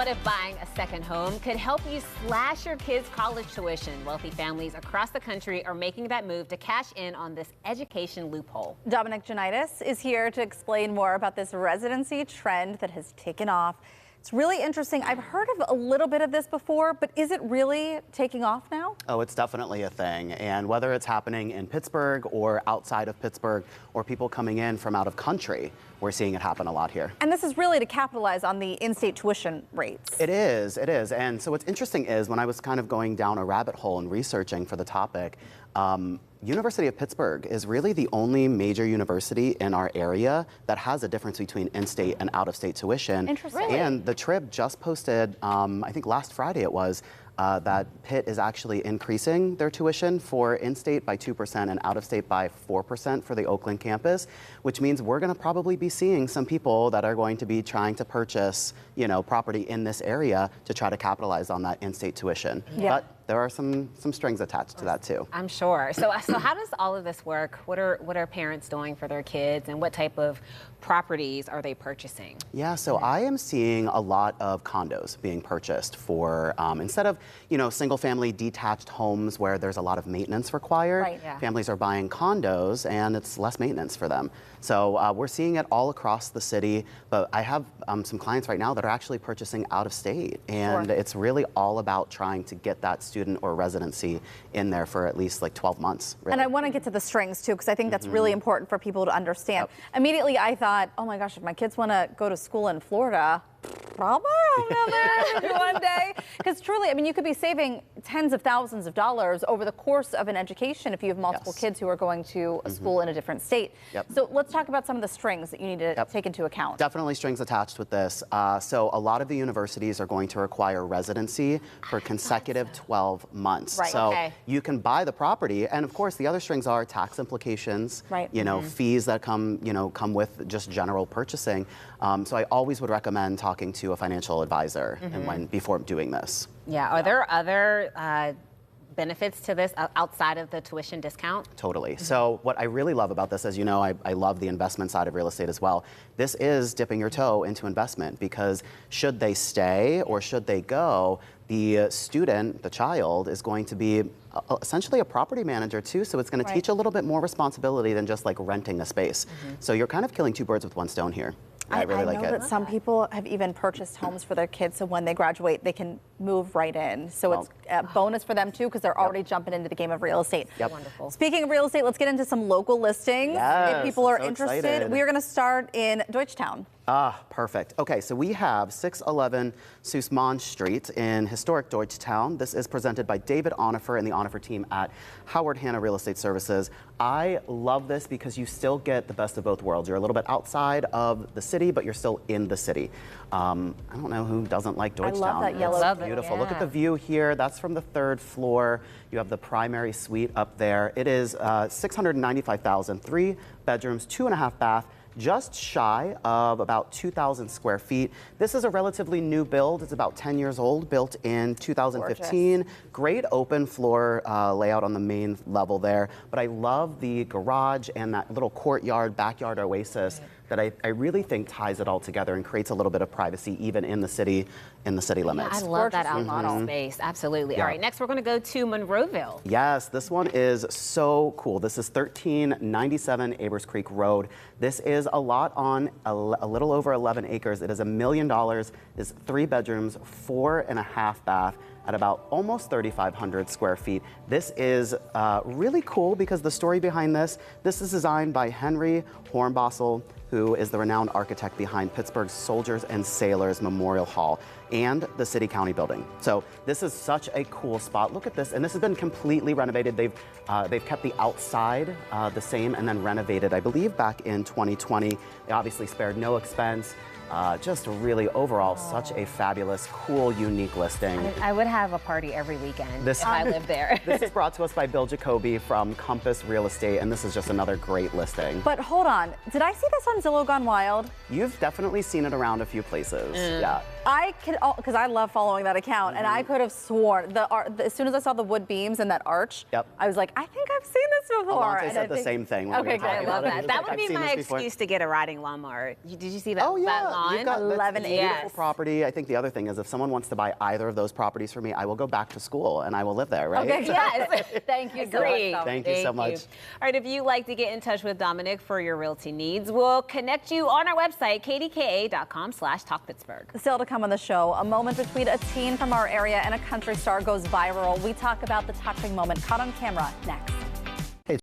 What if buying a second home could help you slash your kids' college tuition? Wealthy families across the country are making that move to cash in on this education loophole. Dominic Janidas is here to explain more about this residency trend that has taken off. It's really interesting. I've heard of a little bit of this before, but is it really taking off now? Oh, it's definitely a thing. And whether it's happening in Pittsburgh or outside of Pittsburgh or people coming in from out of country, we're seeing it happen a lot here. And this is really to capitalize on the in-state tuition rates. It is. And so what's interesting is when I was kind of going down a rabbit hole and researching for the topic, University of Pittsburgh is really the only major university in our area that has a difference between in-state and out-of-state tuition. Interesting. Really? And the Trib just posted, I think last Friday it was, that Pitt is actually increasing their tuition for in-state by 2% and out-of-state by 4% for the Oakland campus, which means we're going to probably be seeing some people that are going to be trying to purchase, property in this area to try to capitalize on that in-state tuition. Yeah. But there are some strings attached to that too. I'm sure. So how does all of this work? What are parents doing for their kids, and what type of properties are they purchasing? Yeah, so I am seeing a lot of condos being purchased for, instead of, single family detached homes where there's a lot of maintenance required, Right, yeah. families are buying condos and it's less maintenance for them. So we're seeing it all across the city, but I have some clients right now that are actually purchasing out of state, and Sure. it's really all about trying to get that student or residency in there for at least like 12 months. Really. And I want to get to the strings too, because I think that's really important for people to understand. Yep. Immediately I thought, oh my gosh, if my kids want to go to school in Florida, probably one day. Because truly, you could be saving tens of thousands of dollars over the course of an education if you have multiple Yes. kids who are going to a school in a different state. Yep. So let's talk about some of the strings that you need to take into account. Definitely strings attached with this. So a lot of the universities are going to require residency for consecutive 12 months. Right. So Okay. you can buy the property, and of course the other strings are tax implications, Right. fees that come with just general purchasing. So I always would recommend talking to a financial advisor and before doing this. Yeah. Are there other benefits to this outside of the tuition discount? Totally. So what I really love about this, as you know, I love the investment side of real estate as well. This is dipping your toe into investment, because should they stay or should they go, the student, the child, is going to be essentially a property manager too, so it's going to teach a little bit more responsibility than just like renting a space. So you're kind of killing two birds with one stone here. I really like know it. that some people have even purchased homes for their kids, so when they graduate, they can move right in. So it's a bonus for them too, because they're already jumping into the game of real estate. Yep. Wonderful. Speaking of real estate, let's get into some local listings. Yes, If people are so interested, excited. we are going to start in Deutschtown. Ah, perfect. Okay, so we have 611 Sussman Street in historic Deutschtown. This is presented by David Onifer and the Onifer team at Howard Hanna Real Estate Services. I love this because you still get the best of both worlds. You're a little bit outside of the city, but you're still in the city. I don't know who doesn't like Deutschtown. love that yellow. Love it, Beautiful. Look at yeah. the view here. That's from the 3rd floor. You have the primary suite up there. It is 695,000, 3 bedrooms, 2.5 bath. Just shy of about 2,000 square feet. This is a relatively new build. It's about 10 years old, built in 2015. Gorgeous. Great open floor layout on the main level there. But I love the garage and that little courtyard, backyard oasis that I really think ties it all together and creates a little bit of privacy even in the city limits. I love that Gorgeous outdoor space. Absolutely. Yeah. All right, next we're going to go to Monroeville. Yes, this one is so cool. This is 1397 Abers Creek Road. This is a lot on a little over 11 acres. It is $1 million. It's 3 bedrooms, 4.5 bath at about almost 3,500 square feet. This is really cool because the story behind this is designed by Henry Hornbostel, who is the renowned architect behind Pittsburgh's Soldiers and Sailors Memorial Hall and the City County Building. So this is such a cool spot. Look at this, and this has been completely renovated. They've kept the outside the same and then renovated, I believe, back in 2020. They obviously spared no expense. Just really overall such a fabulous, cool, unique listing. I would have a party every weekend if I lived there. This is brought to us by Bill Jacoby from Compass Real Estate, and this is just another great listing. But hold on, did I see this on Zillow Gone Wild? You've definitely seen it around a few places. Yeah. I could, because I love following that account, and I could have sworn as soon as I saw the wood beams and that arch, I was like, I think I've seen this before. Alonte said the same thing. When we were Okay, talking I love about that. it. That would I've be seen my this before. excuse to get a riding lawnmower. Did you see that? Oh yeah, that lawn? you've got 11 beautiful acres. property. I think the other thing is if someone wants to buy either of those properties for me, I will go back to school and I will live there, right? Okay, yes. Thank you so much. Agreed. Thank you so much. All right, if you'd like to get in touch with Dominic for your realty needs, we'll connect you on our website, kdka.com/talkpittsburgh. Still to come on the show, a moment between a teen from our area and a country star goes viral. We talk about the touching moment caught on camera next.